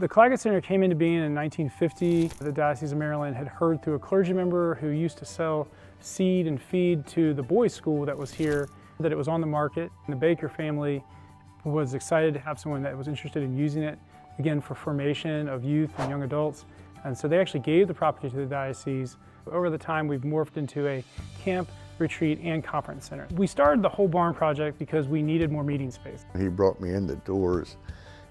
The Claggett Center came into being in 1950. The Diocese of Maryland had heard through a clergy member who used to sell seed and feed to the boys' school that was here that it was on the market. And the Baker family was excited to have someone that was interested in using it, again, for formation of youth and young adults. And so they actually gave the property to the diocese. Over the time, we've morphed into a camp, retreat, and conference center. We started the whole barn project because we needed more meeting space. He brought me in the doors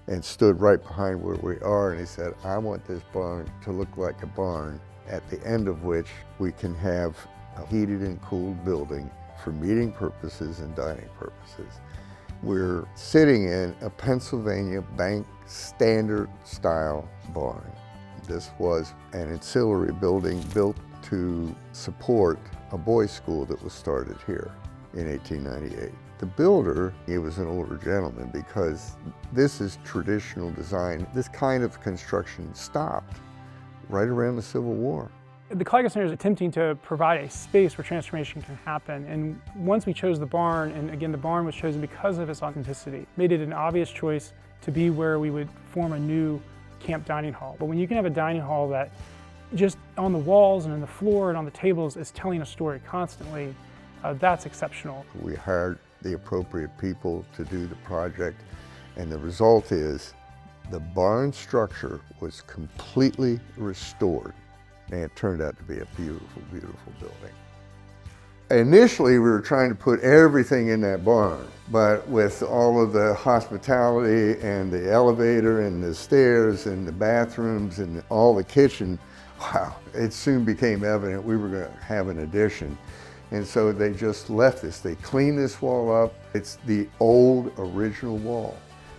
and stood right behind where we are, and he said, I want this barn to look like a barn, at the end of which we can have a heated and cooled building for meeting purposes and dining purposes. We're sitting in a Pennsylvania bank standard style barn. This was an ancillary building built to support a boys' school that was started here in 1898. The builder, he was an older gentleman because this is traditional design. This kind of construction stopped right around the Civil War. The Claggett Center is attempting to provide a space where transformation can happen. And once we chose the barn, and again, the barn was chosen because of its authenticity, made it an obvious choice to be where we would form a new camp dining hall. But when you can have a dining hall that just on the walls and on the floor and on the tables is telling a story constantly, that's exceptional. We hired the appropriate people to do the project, and the result is the barn structure was completely restored, and it turned out to be a beautiful, beautiful building. Initially, we were trying to put everything in that barn, but with all of the hospitality and the elevator and the stairs and the bathrooms and all the kitchen, wow, it soon became evident we were going to have an addition. And so they just left this. They cleaned this wall up. It's the old original wall,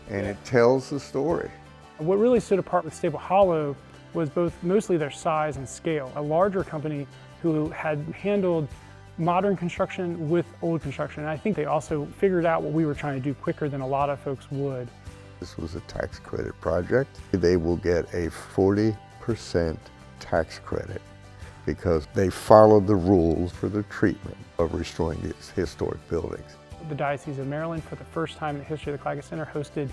and it tells the story. What really stood apart with Stable Hollow was mostly their size and scale. A larger company who had handled modern construction with old construction. And I think they also figured out what we were trying to do quicker than a lot of folks would. This was a tax credit project. They will get a 40% tax credit because they followed the rules for the treatment of restoring these historic buildings. The Diocese of Maryland, for the first time in the history of the Claggett Center, hosted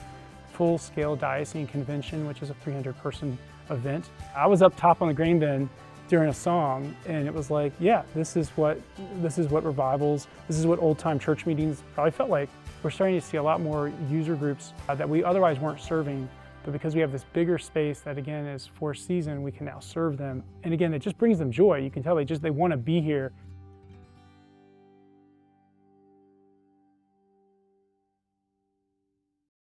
full-scale diocesan convention, which is a 300-person event. I was up top on the grain bin during a song, and it was like, yeah, this is what revivals, this is what old-time church meetings probably felt like. We're starting to see a lot more user groups that we otherwise weren't serving. But because we have this bigger space that, again, is for a season, we can now serve them. And again, it just brings them joy. You can tell they want to be here.